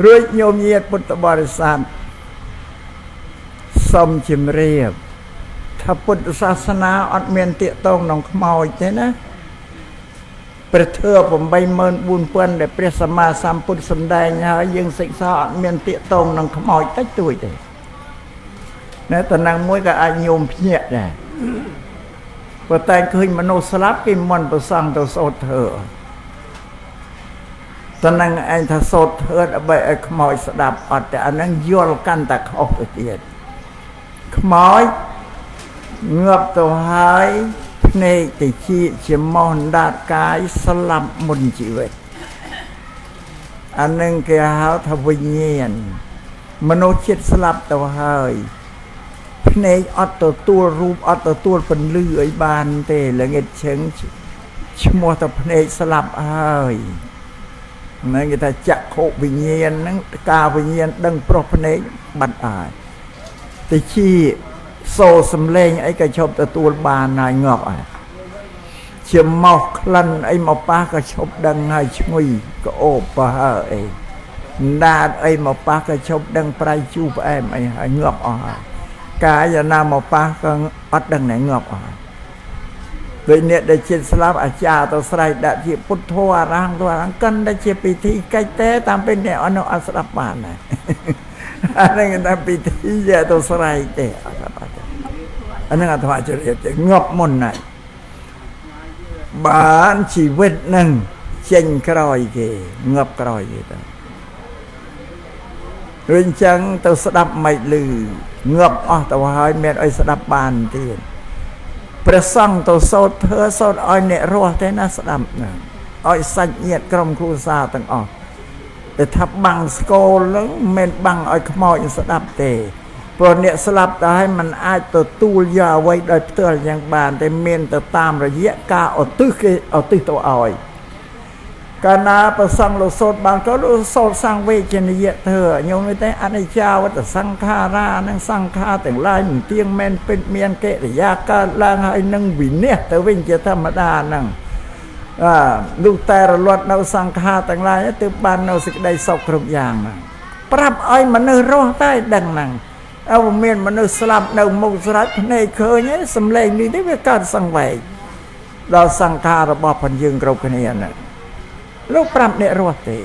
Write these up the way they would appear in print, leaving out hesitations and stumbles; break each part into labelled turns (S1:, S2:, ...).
S1: រួចញោមញាតិពុទ្ធបរិស័ទសូមជម្រាបថាពុទ្ធសាសនាអត់មានទាក់ទងក្នុងខ្មោចទេណាព្រះធម៌ 84000 ដែលព្រះសម្មាសម្ពុទ្ធសម្ដែងហើយយើងសិក្សាអត់មានទាក់ទងក្នុងខ្មោចតិចតួចទេណែតំណែងមួយក៏អាចញោមភ្ញាក់ដែរព្រោះតែឃើញមនុស្សស្លាប់គេមិនប្រសង់ទៅសូត្រធម៌តំណែងឯងថាសូត្រធម៌ដើម្បីឲ្យខ្មោចស្ដាប់អត់តែអានឹងយល់កាន់តែខុសទៅទៀតខ្មោចងាប់ទៅហើយភ្នែកតិចជាមោហដាតកាយស្លាប់មុនជីវិតអានឹងគេហៅថាវិញ្ញាណមនុស្សចិត្តស្លាប់ទៅហើយភ្នែកអត់ទទួលរូបអត់ទទួលពន្លឺអីបានទេល្ងិតឈឹងឈ្មោះថាភ្នែកស្លាប់ហើយហ្នឹងគេថាចក្ខុវិញ្ញាណហ្នឹងការវិញ្ញាណដឹងប្រុសភ្នែកបាត់ហើយតិចសូរសំឡេងអីក៏ឈប់ទទួលបានហើយងាប់ហើយជាមកក្លិនអីមកប៉ះក៏ឈប់ដឹងហើយឈ្ងុយក៏អូបបើអីដាតអីមកប៉ះក៏ឈប់ដឹងប្រៃជូរផ្អែមអីហើយងាប់អស់ហើយកាយណាមកប៉ះក៏អត់ដឹងណែងាប់អស់ដូចអ្នកដែលចិត្តស្លាប់អាចារ្យទៅស្រែកដាក់ជាពុទ្ធោអរហង្គទៅអរហង្គកិនតែជាពិធីកិច្ចទេតាមពេលអ្នកអត់ស្ដាប់បានណាអានឹងតែពិធីយកទៅស្រែកទេអត់ស្ដាប់ទេអានឹងអត់ថាជ្រាបទេងាប់មុនណាស់បានជីវិតនឹងចេញក្រោយគេងាប់ក្រោយគេទៅឬអញ្ចឹងទៅស្ដាប់មិនឮងាប់អស់ទៅហើយមានអីស្ដាប់បានទៀតព្រះសង្ឃទៅសូត្រធ្វើសូត្រឲ្យអ្នករស់ទេណាស្ដាប់ណាឲ្យសាច់ញាតិក្រុមគ្រួសារទាំងអស់តែថាបាំងស្គលហ្នឹងមិនបាំងឲ្យខ្មោចស្ដាប់ទេព្រោះអ្នកស្លាប់ទៅហើយมันអាចទទួលយកអ្វីដោយផ្ទាល់យ៉ាងបានតែមានទៅតាមរយៈការឧទ្ទិសគេឧទ្ទិសទៅឲ្យកាលណាប្រសង់លោកសូត្របានក៏លោកសូត្រសង្វេជនីយៈធ្វើញោមទេអនិច្ចាវតសង្ខារានិងសង្ខារទាំងឡាយមិនទៀងមែនពិតមានកិរិយាកើតឡើងហើយនឹងវិនិច្ឆ័យទៅវិញជាធម្មតាហ្នឹងលោកតែរលត់នៅសង្ខារទាំងឡាយទើបបាននៅសេចក្តីសុខគ្រប់យ៉ាងហ្នឹងប្រាប់ឲ្យមនុស្សរស់តែដឹងហ្នឹងអើមានមនុស្សស្លាប់នៅមុខស្រេចភ្នែកឃើញឯងសំឡេងនេះទេវាកើតសង្វេគដល់សង្ខាររបស់ផងយើងគ្រប់គ្នាហ្នឹងលោកប្រាប់អ្នករស់ទេ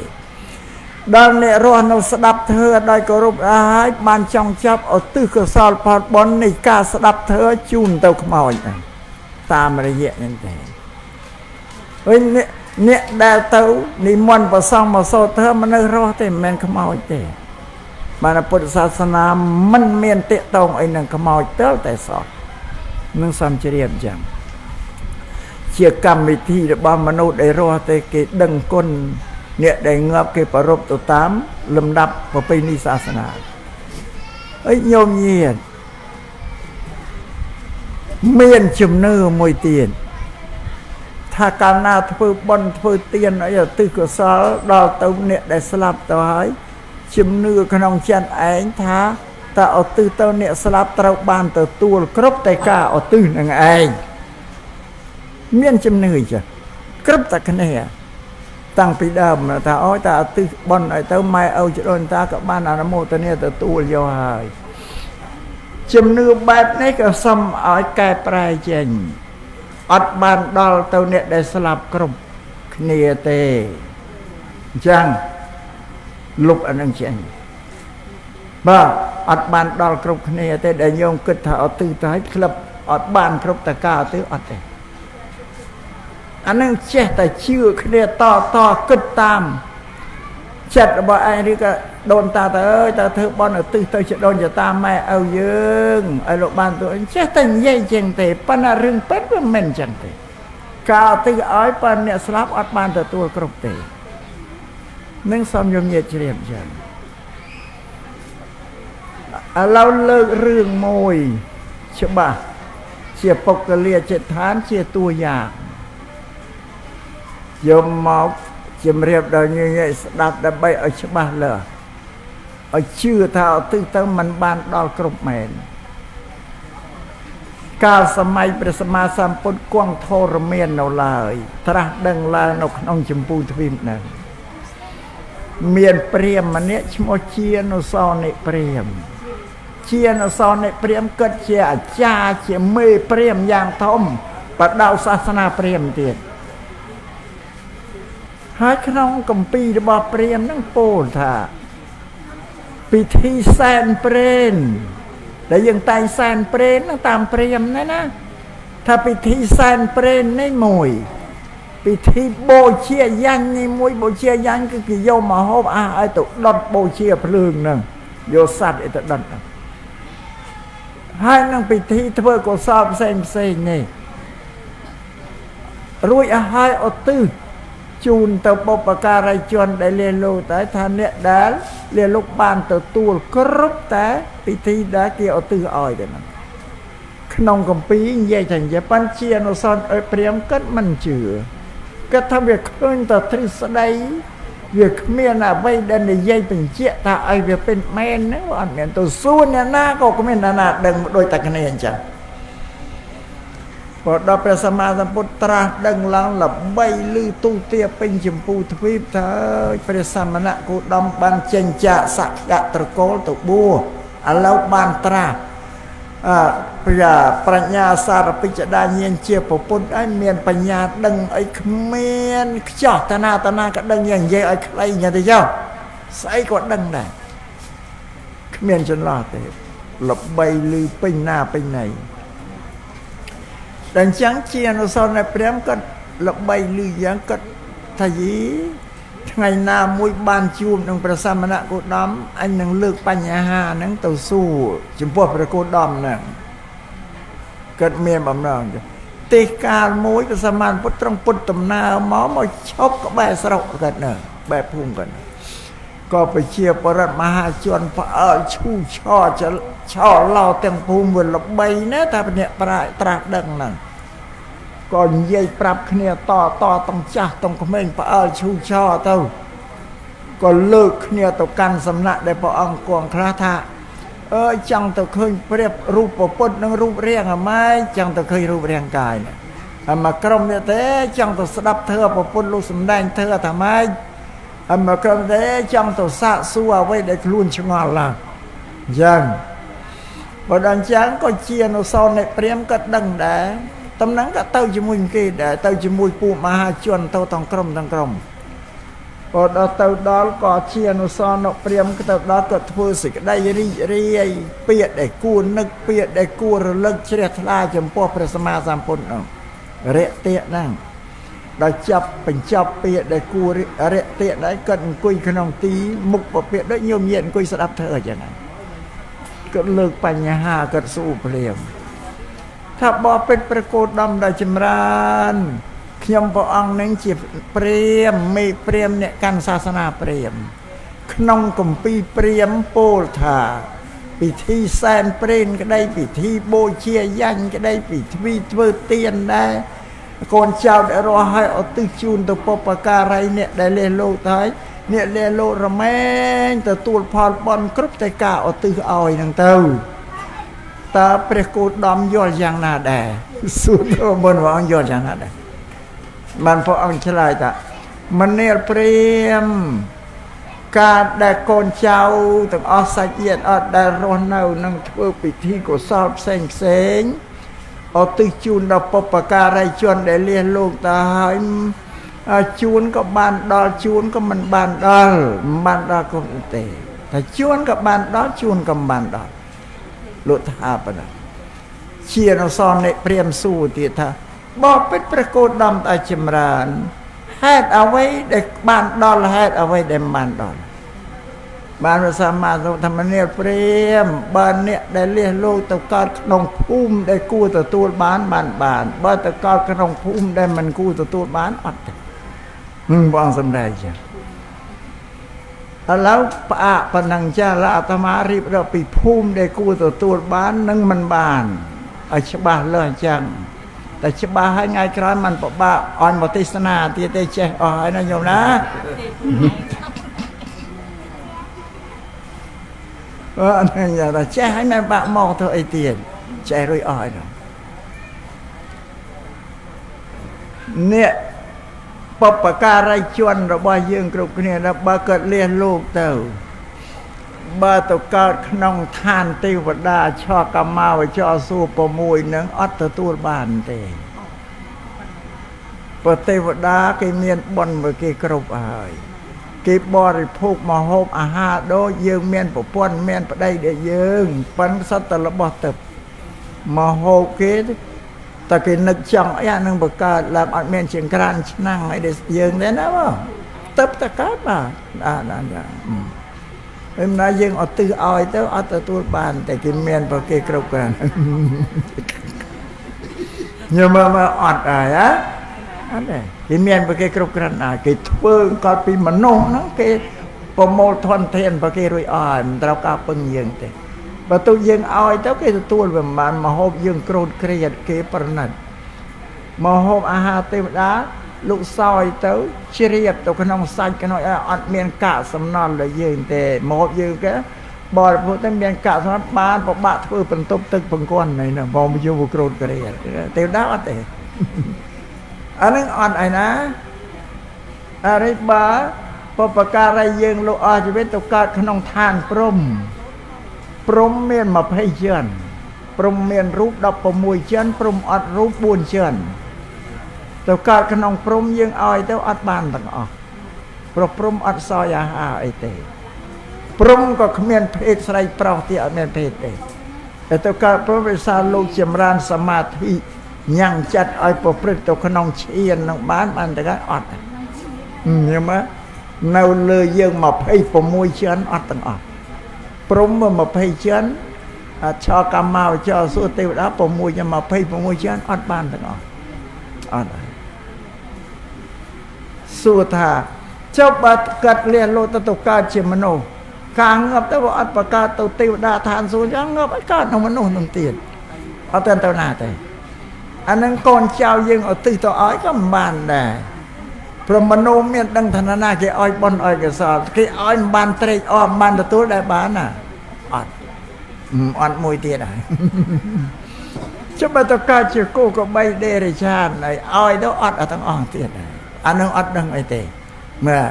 S1: ដល់អ្នករស់នៅស្ដាប់ធ្វើដោយគោរពហើយបានចង់ចាប់ឧទ្ទិសកុសលផលបុណ្យនៃការស្ដាប់ធ្វើជូនទៅខ្មោចហ្នឹងតាមរយៈហ្នឹងទេវិញអ្នកដែលទៅនិមន្តប្រសង់មកសូត្រធ្វើមនុស្សរស់ទេមិនមែនខ្មោចទេបានពុទ្ធសាសនាមិនមានទាក់ទងអីនឹងខ្មោចទៅតែសោះនឹងសំជ្រាបអញ្ចឹងជាកម្មវិធីរបស់មនុស្សដែលរស់ទេគេដឹងគុណអ្នកដែលងាប់គេប្ររពទៅតាមលំដាប់ប្រពៃណីសាសនាអីញោមញាតិមានជំនឿមួយទៀតថាកាលណាធ្វើបុណ្យធ្វើទានអីឧទ្ទិសកុសលដល់ទៅអ្នកដែលស្លាប់ទៅហើយជំនឿក្នុងចិត្តឯងថាតើឧទ្ទិសទៅអ្នកស្លាប់ត្រូវបានទទួលគ្រប់តែការឧទ្ទិសនឹងឯងមានជំនឿចាគ្រប់តែគ្នាតាំងពីដើមថាអូយតើឧទ្ទិសបុណ្យឲ្យទៅម៉ែឪចដូនតាក៏បានអនុមោទនាទទួលយកហើយជំនឿបែបនេះក៏សុំឲ្យកែប្រែចេញអត់បានដល់ទៅអ្នកដែលស្លាប់គ្រប់គ្នាទេអញ្ចឹងលុបអានឹងចេញបាទអត់បានដល់គ្រប់គ្នាទេដែលញោមគិតថាឧទ្ទិសទៅឲ្យក្លឹបអត់បានគ្រប់តកាទៅអត់ទេអានឹងចេះតែជឿគ្នាតគិតតាមចិត្តរបស់ឯងឬក៏ដូនតាទៅអើយតើធ្វើបន់ឧទ្ទិសទៅជាដូនជាតាម៉ែឪយើងឲ្យលោកបានទៅចេះតែនិយាយចឹងទេប៉ុន្តែរឿងពិតវាមិនចឹងទេការឧទ្ទិសឲ្យប៉ុន្តែអ្នកស្លាប់អត់បានទទួលគ្រប់ទេនឹងសំយមញាតិជ្រាបចឹងឥឡូវលើករឿងមួយច្បាស់ជាពុកលាចិត្តឋានជាតួយ៉ាងយកមកជំរាបដល់ញញស្ដាប់ដើម្បីឲ្យច្បាស់លើឲ្យជឿថាឧទ្ទិសទៅมันបានដល់គ្រប់មែនកាលសម័យព្រះសម្មាសម្ពុទ្ធគង់ធរមាននៅឡើយត្រាស់ដឹងឡើងនៅក្នុងចម្ពោះទ្វីបហ្នឹង miền priêm mà nè chmo chia nó so nè priêm chia nó so nè priêm cất chia cha chia mê priêm giang thông và đạo sa na priêm tiền hai khăn cầm pi để bỏ priêm năng pol thà pi thi san priêm để dừng tay san priêm nó tam priêm đấy naถ้าพิธีแซนเปรนในมวยพิธีโบเชียยันในมวยโบเชียยันก็คือโยมมาฮอบไอตุดดโบเชียพลึงนั่งโยสัตไอตุดดให้นั่งพิธีเพื่อก็สอบเซ็งนี่รุ่ยให้อตื้อจูนตัวปปการายจวนได้เรียนรู้แต่ท่านเนี่ยได้เรียนลูกบานตัวตัวกรุบแต่พิธีได้เกี่ยวตื้ออ้อยเดี๋ยวนั้นขนมกัมปีใหญ่จังใหญ่ปันเชียนซอนเปรียมกัดมันเจือก็ทำเวียกขึ้นต่อทฤษฎีเวียกเมียน่ะไว้ดันในใหญ่เป็นเจี๊ยตาไอเวียเป็นแมนนะว่าเมียนตัวสู้เนี่ยหน้าก็เมียนนาดังโดยตะกันเองจังพอดอกประสมาสัมพุทธะดังลังหลับใบลือตู้เตียเป็นจมพูทวีปเธอประสมณะกูดำบันเจนจะสักกะตะโกลตุบัวอัลลบานตราปรัญญาสารปิจดาเงียนเชียบปุ่นไอเมียนปัญญาดังไอเมียนเจ้าตนาก็ดังอย่างเย่ไอใครอย่างเดียวใส่ก็ดังได้เมียนจนลาเตะหลบใบลือไปหน้าไปไหนดังจังเชียนสอนในเปรียมก็หลบใบลือยังก็ทายีไงนามวยบานจูมนังประสามณะกูดำอันนังเลือกปัญญาหานังต่อสู้จุดพวกประกูดำนั่งเกิดเมียบำนองตีการมวยประสามานพุทธงพุทธตำนาหมอมาชกก็แบบสระกันเนอะแบบพุ่งกันก็ไปเชียร์ปรัตมหาชนพระชูช่อจะช่อเล่าเต็มภูมิบนหลบใบนะแต่เป็นเนี่ยปลายตราดังนั่งก่อนยัยปรับเนี่ยต่อต้องจ้าต้องคอมเมนต์พระชูช่อเต้าก็เลิกเนี่ยต่อกันสำนักได้พระองค์กวงคราธาจังต่อเคยเปรียบรูปปนนั่งรูปเรียงไม่จังต่อเคยรูปเรียงกายเนี่ยมากรมเนี่ยแต่จังต่อสดับเธอปนรูปสำแดงเธอทำไมมากรมแต่จังต่อสะสัวไว้ได้คลุนชงอลละยังบดันจังก็เชียนโซนในเปรียมก็ดังแดตำนั้นก็เต้าจมูกกี่ได้เต้าจมูกปูมหาชนเต้าต้องกรมพอเราเต้าดอลก็เชียนซอนเปรียมก็เต้าดอลก็พูดสิได้รีเปียดได้กู้นึกเปียดได้กู้ระลึกเฉียดทลายจมพวกพระสมมาสามพุทธเระเตะนั่งได้จับเป็นจับเปียดได้กู้เระเตะได้กันกุยขนมตีมุกปเปียดได้โยมเย็นกุยสดับเธออย่างนั้นก็เลิกปัญญาก็สู้เปรียมถ้าบอกเป็นประโกดดำได้จำรานขยมพระองค์นั้นจีบเปรียมไม่เปรียมเนี่ยการศาสนาเปรียมขนมกุมปีเปรียมโปลธาพิธีแซนเปรนก็ได้พิธีโบเชียยันก็ได้พิธีเวเตียนได้คนเจ้าได้รอให้เอาตื้อจูนตัวปปการายเนี่ยได้เลี้ยโลท้ายเนี่ยเลี้ยโลระแมงแต่ตัวพอลบอลครบแต่กาเอาตื้ออ้อยนั่งเต้าตาเปรโกดำยอดอย่างนาแดสุดโตบนว่าอังยอดอย่างนาแดมันพออังฉลาดแต่มันเนรเปรียมการได้คนเจ้าต้องอสัยเย็นอดได้ร้อนเน่านั่งเพื่อปิดที่ก็สอบเซ็งเอาตื้อจูนเราปปการายชนได้เลี้ยงลูกตายจูนก็บานดอลจูนก็มันบานดอลก็เตะแต่จูนก็บานดอลจูนก็บานดอลลุทาปนะเชียนซอนในเปรียมสู้ตีท่าบอกเป็นประโกดดำตาจำรานแฮดเอาไว้เด็กบานดอลแฮดเอาไว้เด็กบานดอลบานสามาธรรมเนียเปรียมบานเนี่ยได้เลี้ยงลูกตะกอดขนมพุ่มได้กู้ตะตูดบ้านบ้านตะกอดขนมพุ่มได้มันกู้ตะตูดบ้านอดบ้องสำได้จ้ะแล้วปะนังเจ้าละอาตมารีบเราไปพุ่มได้กู้ตัวบ้านนั่งมันบานฉบับเลยจังแต่ฉบับให้ไงครั้งมันปะบ้าอ่อนบติสนาที่เตเจอ๋อนะโยมนะนั่นอย่างแต่เจให้แม่บ้ามองเธอไอเตียนเจรุ่ยอ่อยเนาะเนี่ย បបការ័យជន់របស់យើងគ្រប់គ្នាដល់បើកើតលះលោកទៅបើទៅកើតក្នុងឋានទេវតាឆោកម្មាវចរសួរ6នឹងអត់ទទួលបានទេព្រោះទេវតាគេមានបុណ្យមកគេគ្រប់ហើយគេបរិភោគមហូបអាហារដូចយើងមានប្រពន្ធមានប្តីដូចយើងប៉ុន្តែសត្វតែរបស់ទឹកមហូបគេតែគេនឹកចង់អីអានឹងបកើតឡើងអត់មានជាងក្រានឆ្នាំងអីដែលយើងទេណាបងទឹកតកើតបាទហើយម្ល៉េះយើងអត់ទិសឲ្យទៅអត់ទទួលបានតែគេមានប្រគេគ្រប់គ្រាន់ញោមមកអត់ហើយហ៎អត់ទេគេមានប្រគេគ្រប់គ្រាន់ហើយគេធ្វើគាត់ពីមនុស្សហ្នឹងគេប្រមូលធនធានប្រគេរួចអស់មិនត្រូវការពឹងយើងទេបើទុកយើងឲ្យទៅគេទទួលវាមិនបានមហូបយើងក្រោតក្រៀតគេប្រណិតមហូបអាហារទេវតាលោកសោយទៅជ្រាបទៅក្នុងសាច់ក្នុងអត់មានកាកសំណល់ដល់យើងទេមហូបយើងគេបរិភោគតែមានកាកសំណល់បានពិបាកធ្វើបន្ទប់ទឹកបង្គាន់នេះណាបងមកយកក្រោតក្រៀតទេវតាអត់ទេអានឹងអត់ឯណាអរិបាបបការ័យយើងលោកអស់ជីវិតទៅកើតក្នុងឋានព្រំមាន20ជាន់ព្រំមានរូប16ជាន់ព្រំអត់រូប4ជាន់ទៅកើតក្នុងព្រំយើងឲ្យទៅអត់បានទាំងអស់ព្រោះព្រំអត់សោយអាហារអីទេព្រំក៏គ្មានភេទស្រីប្រុសទៀតអត់មានភេទទេតែទៅកើតព្រំវិសាលលោកចម្រើនសមាធិញ៉ាំងចិត្តឲ្យប្រព្រឹត្តទៅក្នុងឈាននឹងបានតែក៏អត់ញ៉ាំនៅលើយើង26ជាន់អត់ទាំងអស់ព្រំ20ជាន់ឆោកម្មាវចរសួរទេវតា6ជា26ជាន់អត់បានទាំងអស់អត់សួរថាចុះបើកាត់លះលោកទៅកើតជាមនុស្សកាងងាប់ទៅអត់ប្រកាសទៅទេវតាឋានសួគ៌យ៉ាងងាប់ឲ្យកើតក្នុងមនុស្សនឹងទៀតអត់ទៅណាទេអានឹងកូនចៅយើងឧទ្ទិសទៅឲ្យក៏មិនបានដែរព្រមមនុស្សមានដឹងឋានណាគេឲ្យបន់ឲ្យកសលគេឲ្យមិនបានត្រេកអរមិនបានទទួលដែរបានណាអត់មួយទៀតហើយចុះបើទៅកើតជាគោក៏បីដេរឆានឲ្យទៅអត់ទាំងអស់ទៀតដែរអានឹងអត់ដឹងអីទេមើល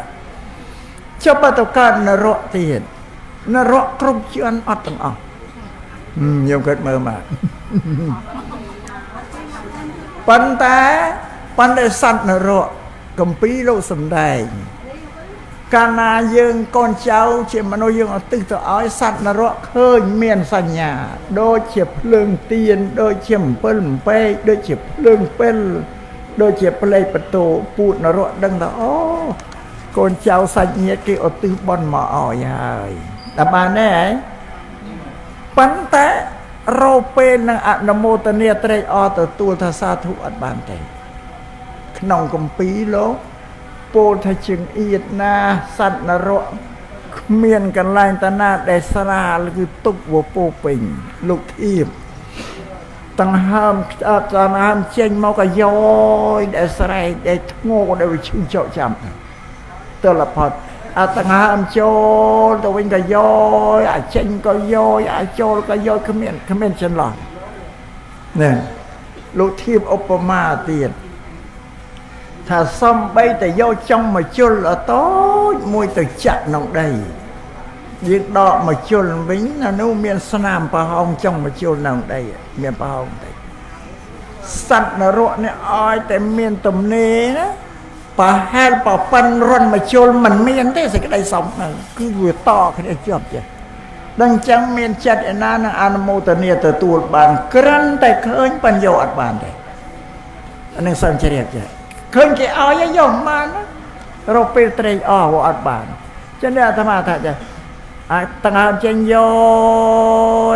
S1: ចុះបើទៅកើតនរកទៀតនរកគ្រប់ជាន់អត់ទាំងអស់ខ្ញុំគិតមើលមកប៉ុន្តែសត្វនរកកំពីលោកសំដែងកាលណាយើងកូនចៅជាមនុស្សយើងឧទ្ទិសទៅឲ្យសត្វនរកឃើញមានសញ្ញាដូចជាភ្លើងទៀនដូចជាអំពិលអំពែកដូចជាភ្លើងពេលដូចជាផ្លេកបតោពូតនរកដឹងថាអូកូនចៅសាច់ញាតិគេឧទ្ទិសបន់មកឲ្យហើយតែបានទេហ៎ប៉ុន្តែរោពេលនឹងអនុមោទនាត្រេកអរទទួលថាសាធុអត់បានទេក្នុងគម្ពីរលោកពោលថាជាងអៀតណាសត្វនរកគ្មានកន្លែងតាណាដែលស្រាលគឺទុកវពោពេញលោកធៀបតង្ហើមចេញមកក៏យោយដែលស្រែកដែលធ្ងោដែលវាឈឺចោកចាំទលផុតអាតង្ហើមចូលទៅវិញក៏យោយអាចេញក៏យោយអាចូលក៏យោយគ្មានចន្លោះនេះលោកធៀបឧបមាទៀតថាសំបីតែយកចុងមកជុលអតូចមួយទៅចាក់ក្នុងដីយើងដកមកជុលវិញអានោះមានស្នាមប្រហោងចុងមកជុលក្នុងដីមានប្រហោងដីសត្វនរកនេះឲ្យតែមានទំនេរណាប្រហែលប្រប៉ិនរន់មកជុលមិនមានទេសេចក្តីសុំហ្នឹងគឺវាតគ្នាជាប់ចេះដល់អញ្ចឹងមានចិត្តឯណានឹងអនុមោទនាទទួលបានក្រាន់តែឃើញបញ្ញោអត់បានទេអានឹងសំជ្រាបចេះឃើញគេឲ្យយកបានរកពេលត្រេកអរអត់បានចឹងនេះអាត្មាថាចេះអាតង្ហើមចេញយោ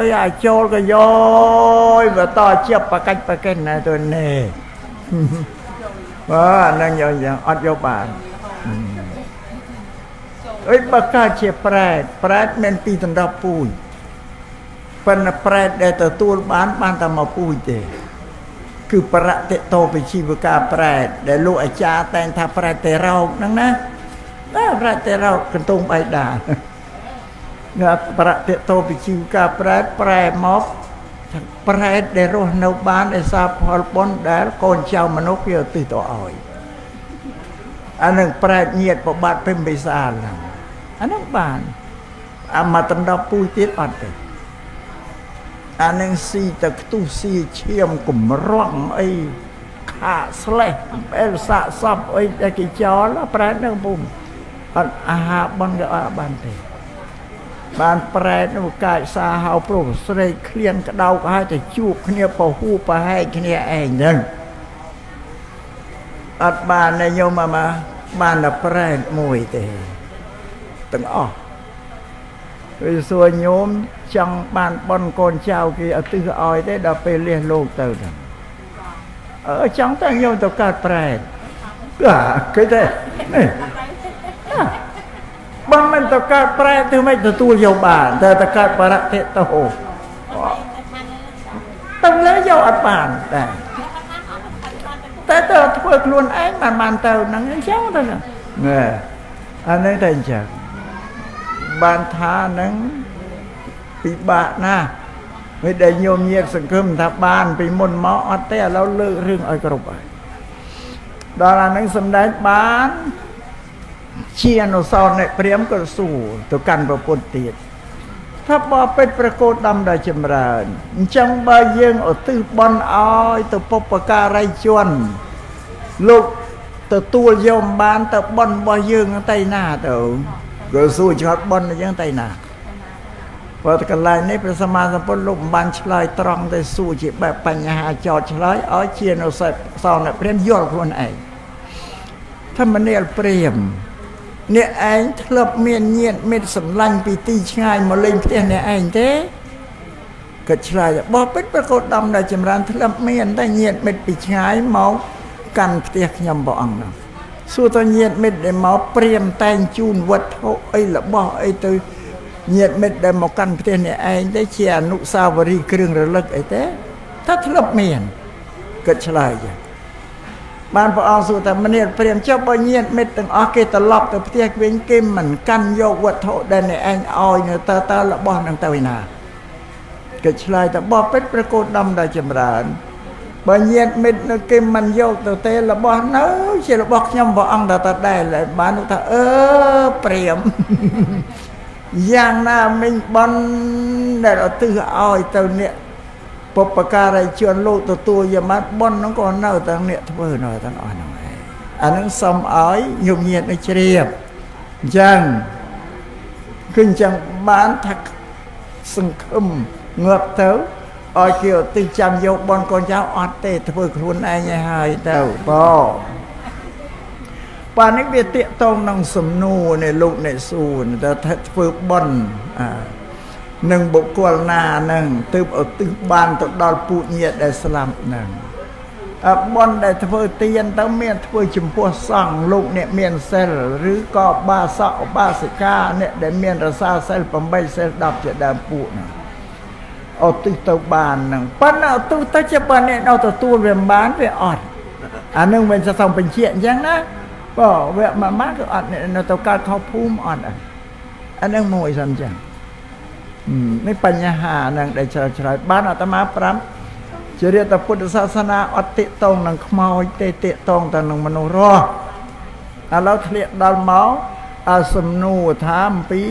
S1: យអាចូលក៏យោយបើតជាប់ប្រកាច់ប្រកិនណាទៅនេះបាទនឹងយកយ៉ាងអត់យកបានអីបើកើតជាប្រែតមានពីដណ្ដប់ពូជប៉ុន្តែប្រែតដែលទទួលបានតែមកពូជទេគឺប្រតិតោវិជីវការប្រែតដែលលោកអាចារ្យតែងថាប្រែតទេរោគហ្នឹងណាប្រែតទេរោគកន្ទងបៃតាប្រតិតោវិជីវការប្រែតប្រែមកប្រែតដែលរស់នៅបានដោយសារផលបុណ្យដែលកូនចៅមនុស្សគេឧទ្ទិសទៅឲ្យ អានឹងប្រែកញាតប្របាទពេញបិសាលហ្នឹងអានឹងបានអាមកតណ្ដប់ពូជទៀតអត់ទេអានឹងស៊ីតែខ្ទុះស៊ីឈាមកំរង់អីខាស្លេះអេលសាក់សពអីដែលគេចោលប្រែតហ្នឹងពុំអត់អាហារបន់ក៏អត់បានទេបានប្រែតនោះកាយសាហៅប្រុសស្រែកឃ្លានក្តៅក៏ឲ្យតែជួបគ្នាពហូប្រហែកគ្នាឯងហ្នឹងអត់បានទេញោមមកបានតែប្រែតមួយទេទាំងអស់វាសួរញោមចង់បានបន់កូនចៅគេអត់ទិះឲ្យទេដល់ពេលលះលោកទៅហ្នឹងចង់តែញោមទៅកើតប្រែតគេទេបើមិនទៅកើតប្រែតទៅមិនទទួលយកបានតែទៅកើតបរតិតោទៅលើយកអត់បានដែរតែទៅធ្វើខ្លួនឯងបានទៅហ្នឹងអញ្ចឹងទៅហ្នឹងអានេះតែអញ្ចឹងបានថាហ្នឹងពិបាកណាស់មិនដែលញោមញាតសង្ឃឹមថាបានពីមុនមកអត់ទេឥឡូវលើករឿងឲ្យគ្រប់ហើយដល់អាហ្នឹងសម្ដែងបានជាអនុសរនៃព្រាមក៏សួរទៅកាន់ប្រពន្ធទៀតថាបើពេជ្រប្រកោតដំដល់ចម្រើនអញ្ចឹងបើយើងឧទ្ទិសបន់ឲ្យទៅបុព្វការីជនលោកទទួលយកបានទៅបន់របស់យើងទៅណាទៅក៏សួរឆ្ងល់បន់យើងទៅណាព្រោះតែកន្លែងនេះព្រះសម្មាសម្ពុទ្ធលោកមិនបានឆ្លើយត្រង់ទៅសួរជាបែបបញ្ហាចោតឆ្លើយឲ្យជាអនុសរនៃព្រាមយល់ខ្លួនឯងធម្មនាលព្រាមអ្នកឯងធ្លាប់មានញាតិមិត្តសម្លាញ់ពីទីឆ្ងាយមកលេងផ្ទះអ្នកឯងទេក៏ឆ្លើយបោះពេជ្រប្រកោតដំដល់ចម្រើនធ្លាប់មានតែញាតិមិត្តពីឆ្ងាយមកកាន់ផ្ទះខ្ញុំព្រះអង្គនោះសួរទៅញាតិមិត្តដែលមកព្រាមតែងជូនវត្ថុអីរបស់អីទៅញាតិមិត្តដែលមកកាន់ផ្ទះអ្នកឯងទេជាអនុស្សាវរីយ៍គ្រឿងរលឹកអីទេថាធ្លាប់មានក៏ឆ្លើយចឹងបានព្រះអង្គសួរថាមនាលព្រាមចុះបើញាតិមិត្តទាំងអស់គេត្រឡប់ទៅផ្ទះវិញគេមិនកាន់យកវត្ថុដែលអ្នកឯងឲ្យនៅតើរបស់នឹងទៅឯណាគេឆ្លើយថាបបពេជ្រប្រកោតដំដល់ចម្រើនបើញាតិមិត្តនៅគេមិនយកទៅទេរបស់នៅជារបស់ខ្ញុំព្រះអង្គដល់តដែរបានថាព្រាមយ៉ាងណាមិញបន់ដែលឧទ្ទិសឲ្យទៅអ្នកបុព្វការីជនលោកទទួលយកមកបន់ហ្នឹងក៏នៅទាំងអ្នកធ្វើនៅទាំងអស់ហ្នឹងឯងអាហ្នឹងសុំឲ្យញោមញាតិនេះជ្រាបអញ្ចឹងគឺអញ្ចឹងបានថាសង្ឃឹមងាប់ទៅឲ្យគេឧទ្ទិសចាំយកបន់កូនចៅអត់ទេធ្វើខ្លួនឯងឲ្យហើយទៅបាទនេះវាតាកតងនឹងសំណួរនៃលោកអ្នកសួរទៅធ្វើបន់នឹងបុគ្គលណានឹងទើបឧទ្ទិសបានទៅដល់ពូជញាតិដែលស្លាប់ហ្នឹងបន់ដែលធ្វើទានទៅមានធ្វើចំពោះសង្ឃលោកអ្នកមានសិលឬក៏បាសកបាសិកាអ្នកដែលមានរសាសិល8សិល10ជាដើមពួកហ្នឹងឧទ្ទិសទៅបានហ្នឹងប៉ុន្តែឧទ្ទិសទៅជាបើអ្នកនៅទទួលវាមិនបានវាអត់អានឹងមិនសសំបញ្ជាក់អញ្ចឹងណាបើវាមកគឺអត់នៅទៅកើតខុសភូមិអត់អានឹងមួយសិនអញ្ចឹងនេះបញ្ហាហ្នឹងដែលឆ្លើយបានអាត្មាប្រាប់ជារាជពុទ្ធសាសនាអត់តិតងនឹងខ្មោចទេតិតងតែនឹងមនុស្សរស់ឥឡូវធ្លាក់ដល់មកសំណួរថាអំពី